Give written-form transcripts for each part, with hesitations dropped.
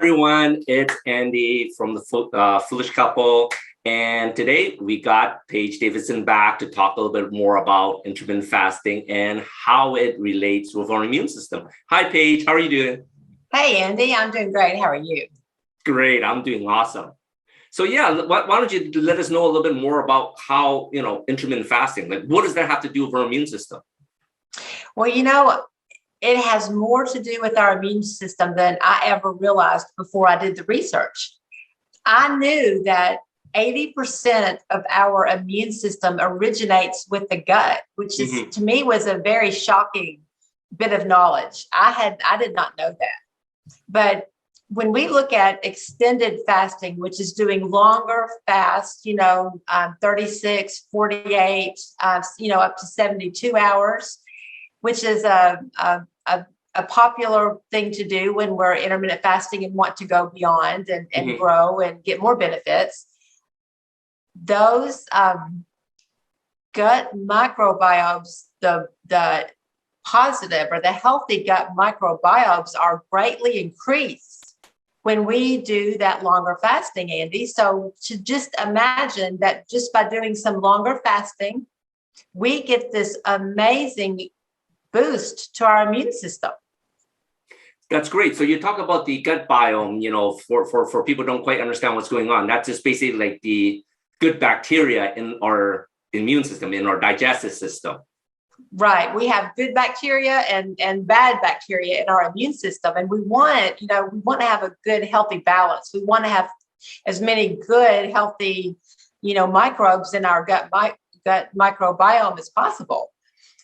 Everyone, it's Andy from the Foolish Couple, and today we got Paige Davidson back to talk a little bit more about intermittent fasting and how it relates with our immune system. Hi, Paige. How are you doing? Hey, Andy. I'm doing great. How are you? Great. I'm doing awesome. So yeah, why don't you let us know a little bit more about how, intermittent fasting, like what does that have to do with our immune system? Well, it has more to do with our immune system than I ever realized before I did the research. I knew that 80% of our immune system originates with the gut, which is to me was a very shocking bit of knowledge. I did not know that. But when we look at extended fasting, which is doing longer fasts, 36, 48, up to 72 hours, which is a popular thing to do when we're intermittent fasting and want to go beyond and grow and get more benefits. Those gut microbiomes, the positive or the healthy gut microbiomes are greatly increased when we do that longer fasting, Andy. So to just imagine that just by doing some longer fasting, we get this amazing boost to our immune system. That's great. So you talk about the gut biome, for people who don't quite understand what's going on. That's just basically like the good bacteria in our immune system, in our digestive system. Right. We have good bacteria and bad bacteria in our immune system. And we want to have a good, healthy balance. We want to have as many good, healthy, microbes in our gut microbiome as possible.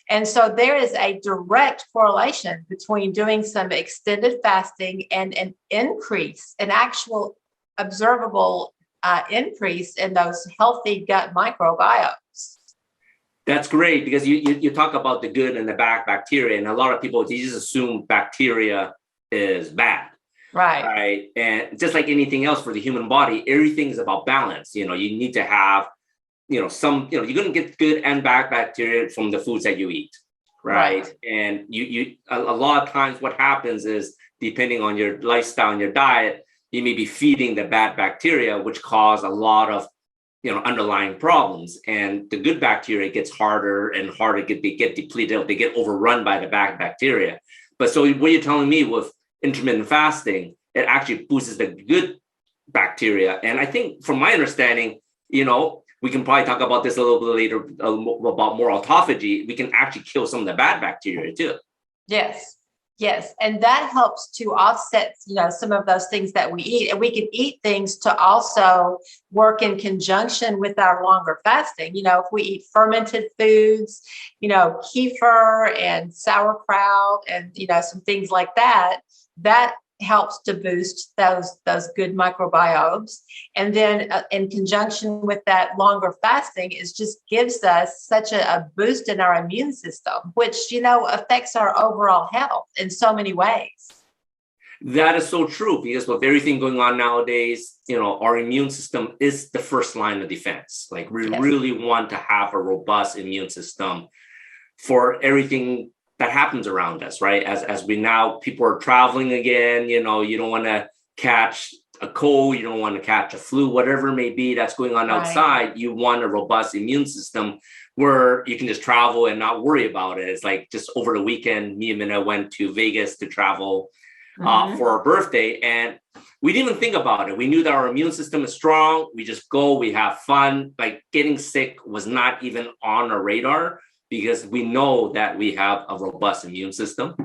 And so there is a direct correlation between doing some extended fasting and an increase, an actual observable increase in those healthy gut microbiomes. That's great, because you talk about the good and the bad bacteria, and a lot of people, they just assume bacteria is bad. Right. And just like anything else for the human body, everything is about balance. You need to have you're going to get good and bad bacteria from the foods that you eat, right? And you a lot of times what happens is, depending on your lifestyle and your diet, you may be feeding the bad bacteria, which cause a lot of underlying problems. And the good bacteria gets harder and harder to get depleted. They get overrun by the bad bacteria. But so what you're telling me with intermittent fasting, it actually boosts the good bacteria. And I think from my understanding, we can probably talk about this a little bit later about more autophagy. We can actually kill some of the bad bacteria too. Yes. And that helps to offset, some of those things that we eat. And we can eat things to also work in conjunction with our longer fasting. If we eat fermented foods, kefir and sauerkraut and, some things like that, that helps to boost those good microbiomes. And then in conjunction with that longer fasting, it just gives us such a boost in our immune system, which, affects our overall health in so many ways. That is so true, because with everything going on nowadays, our immune system is the first line of defense. Like we really want to have a robust immune system for everything that happens around us, right? As people are traveling again, you don't want to catch a cold, you don't want to catch a flu, whatever it may be that's going on outside. You want a robust immune system where you can just travel and not worry about it. It's like just over the weekend, me and Minna went to Vegas to travel for our birthday, and we didn't even think about it. We knew that our immune system is strong. We just go, we have fun. Like getting sick was not even on our radar, because we know that we have a robust immune system.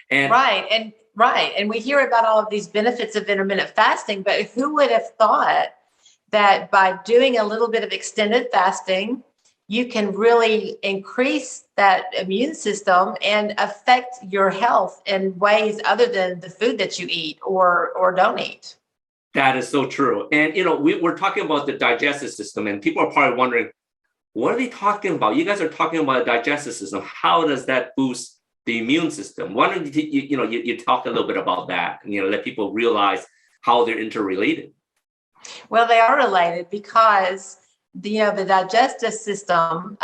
And And we hear about all of these benefits of intermittent fasting, but who would have thought that by doing a little bit of extended fasting, you can really increase that immune system and affect your health in ways other than the food that you eat or don't eat. That is so true. And, we're talking about the digestive system, and people are probably wondering, what are they talking about? You guys are talking about a digestive system. How does that boost the immune system? Why don't you talk a little bit about that and, let people realize how they're interrelated? Well, they are related because, the digestive system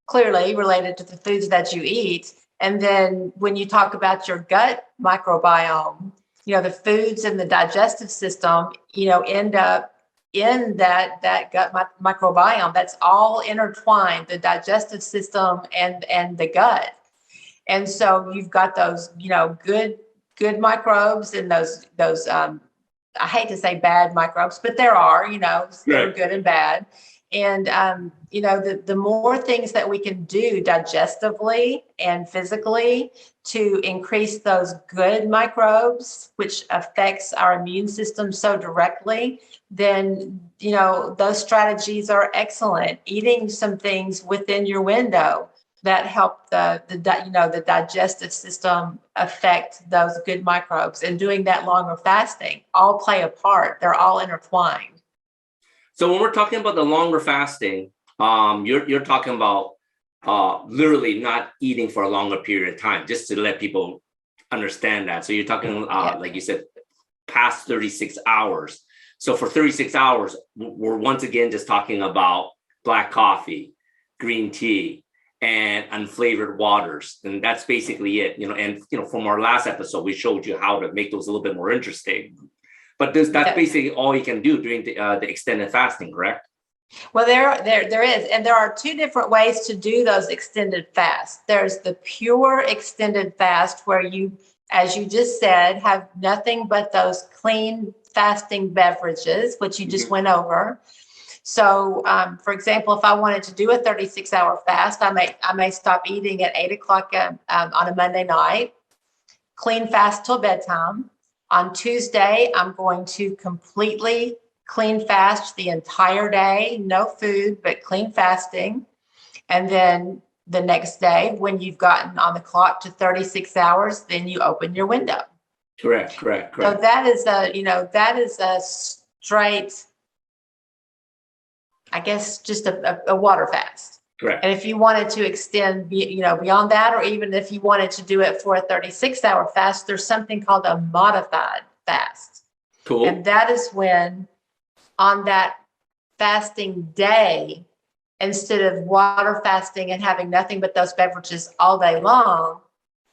clearly related to the foods that you eat. And then when you talk about your gut microbiome, the foods in the digestive system, end up in that gut microbiome. That's all intertwined, the digestive system and the gut. And so you've got those, good microbes and those I hate to say bad microbes, but there are, they're good and bad. And, the more things that we can do digestively and physically to increase those good microbes, which affects our immune system so directly, then, those strategies are excellent. Eating some things within your window that help the digestive system affect those good microbes, and doing that longer fasting all play a part. They're all intertwined. So when we're talking about the longer fasting, you're talking about literally not eating for a longer period of time, just to let people understand that. So you're talking, like you said, past 36 hours. So for 36 hours, we're once again just talking about black coffee, green tea, and unflavored waters. And that's basically it, and, from our last episode, we showed you how to make those a little bit more interesting. But that's basically all you can do during the extended fasting, correct? Well, there is. And there are two different ways to do those extended fasts. There's the pure extended fast where you, as you just said, have nothing but those clean fasting beverages, which you just went over. So, for example, if I wanted to do a 36-hour fast, I may stop eating at 8 o'clock on a Monday night, clean fast till bedtime. On Tuesday, I'm going to completely clean fast the entire day, no food, but clean fasting. And then the next day, when you've gotten on the clock to 36 hours, then you open your window. Correct. So that is a straight, I guess, just a water fast. Correct. And if you wanted to extend, beyond that, or even if you wanted to do it for a 36-hour fast, there's something called a modified fast. Cool. And that is when, on that fasting day, instead of water fasting and having nothing but those beverages all day long,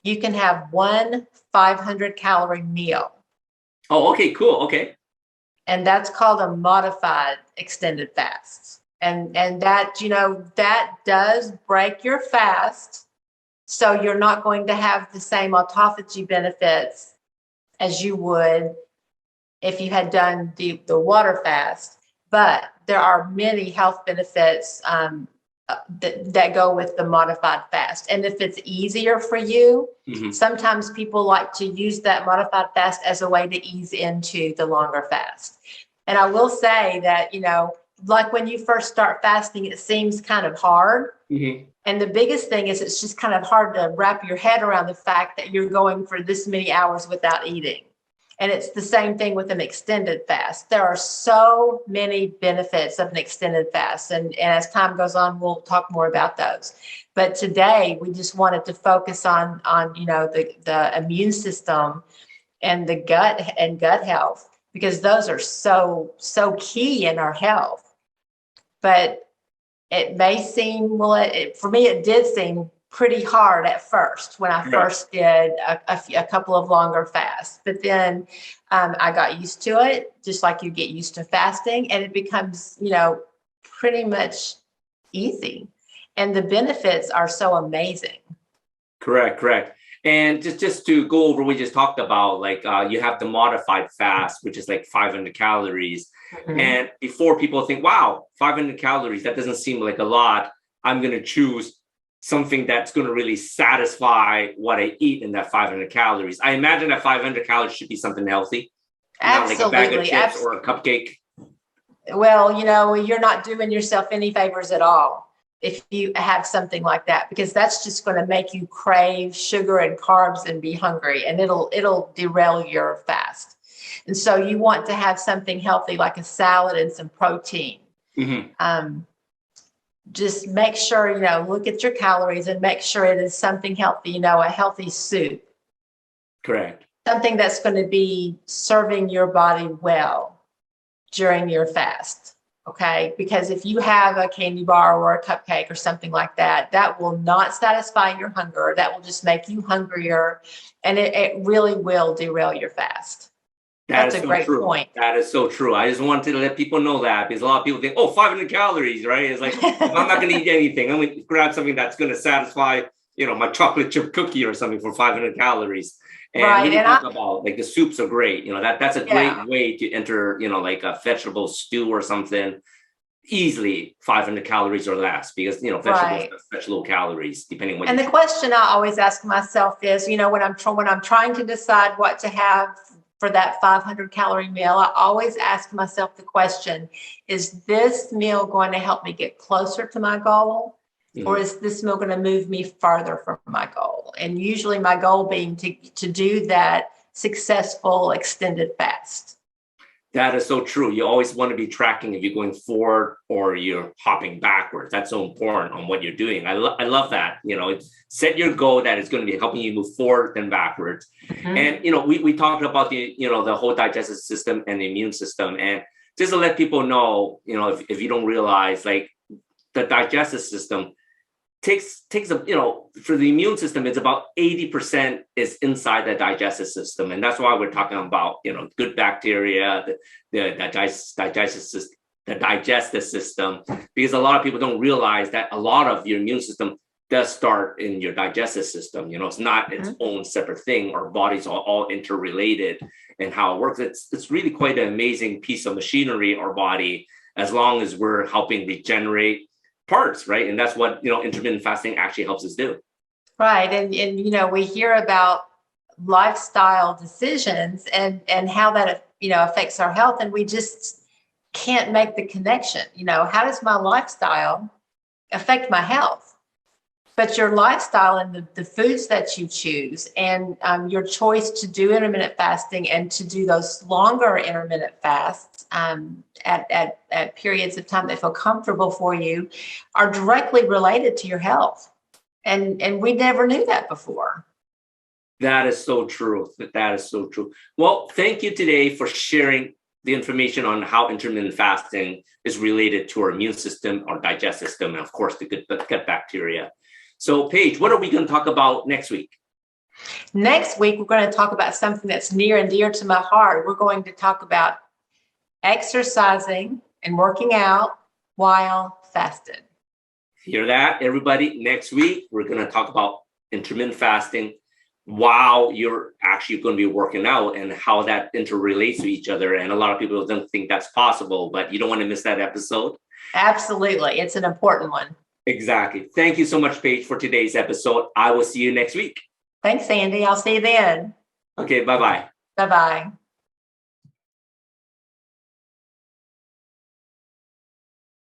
you can have one 500-calorie meal. Oh, okay, cool. Okay. And that's called a modified extended fast. And that, that does break your fast. So you're not going to have the same autophagy benefits as you would if you had done the water fast. But there are many health benefits that go with the modified fast. And if it's easier for you, sometimes people like to use that modified fast as a way to ease into the longer fast. And I will say that, like when you first start fasting, it seems kind of hard. And the biggest thing is it's just kind of hard to wrap your head around the fact that you're going for this many hours without eating. And it's the same thing with an extended fast. There are so many benefits of an extended fast. And as time goes on, we'll talk more about those. But today we just wanted to focus on the immune system and the gut and gut health, because those are so key in our health. But it may seem, for me, it did seem pretty hard at first when I first did a couple of longer fasts. But then I got used to it, just like you get used to fasting, and it becomes, pretty much easy. And the benefits are so amazing. Correct. And just to go over, we just talked about, like, you have the modified fast, which is like 500 calories. And before people think, wow, 500 calories, that doesn't seem like a lot. I'm going to choose something that's going to really satisfy what I eat in that 500 calories. I imagine that 500 calories should be something healthy. Absolutely. Not like a bag of chips or a cupcake. Well, you're not doing yourself any favors at all if you have something like that, because that's just going to make you crave sugar and carbs and be hungry, and it'll derail your fast. And so you want to have something healthy, like a salad and some protein. Just make sure, look at your calories and make sure it is something healthy, a healthy soup. Correct. Something that's going to be serving your body well during your fast. Okay. Because if you have a candy bar or a cupcake or something like that, that will not satisfy your hunger. That will just make you hungrier. And it really will derail your fast. That's a great point. That is so true. I just wanted to let people know that, because a lot of people think, oh, 500 calories, right? It's like, if I'm not going to eat anything, I'm going to grab something that's going to satisfy, my chocolate chip cookie or something for 500 calories. And right. we talk about, like, the soups are great. That's a great way to enter, like a vegetable stew or something. Easily 500 calories or less, because vegetables have such low calories depending on. And the question I always ask myself is, when I'm trying to decide what to have for that 500 calorie meal, I always ask myself the question: is this meal going to help me get closer to my goal, or is this meal going to move me farther from my goal? And usually my goal being to do that successful extended fast. That is so true. You always want to be tracking if you're going forward or you're hopping backwards. That's so important on what you're doing. I love that. Set your goal that is going to be helping you move forward and backwards. And, we talked about the whole digestive system and the immune system. And just to let people know, if you don't realize, like, the digestive system takes for the immune system, it's about 80% is inside the digestive system. And that's why we're talking about, good bacteria, the digestive system, because a lot of people don't realize that a lot of your immune system does start in your digestive system. It's not its own separate thing. Our bodies are all interrelated, and how it works. It's really quite an amazing piece of machinery, our body, as long as we're helping regenerate parts, right? And that's what intermittent fasting actually helps us do. Right. And we hear about lifestyle decisions and how that affects our health, and we just can't make the connection. How does my lifestyle affect my health? But your lifestyle and the foods that you choose, and your choice to do intermittent fasting and to do those longer intermittent fasts at periods of time that feel comfortable for you, are directly related to your health. And we never knew that before. That is so true. That is so true. Well, thank you today for sharing the information on how intermittent fasting is related to our immune system, our digestive system, and of course the gut bacteria. So, Paige, what are we going to talk about next week? Next week, we're going to talk about something that's near and dear to my heart. We're going to talk about exercising and working out while fasted. Hear that, everybody? Next week, we're going to talk about intermittent fasting while you're actually going to be working out, and how that interrelates to each other. And a lot of people don't think that's possible, but you don't want to miss that episode. Absolutely. It's an important one. Exactly. Thank you so much, Paige, for today's episode. I will see you next week. Thanks, Andy. I'll see you then. Okay, bye-bye. Bye-bye.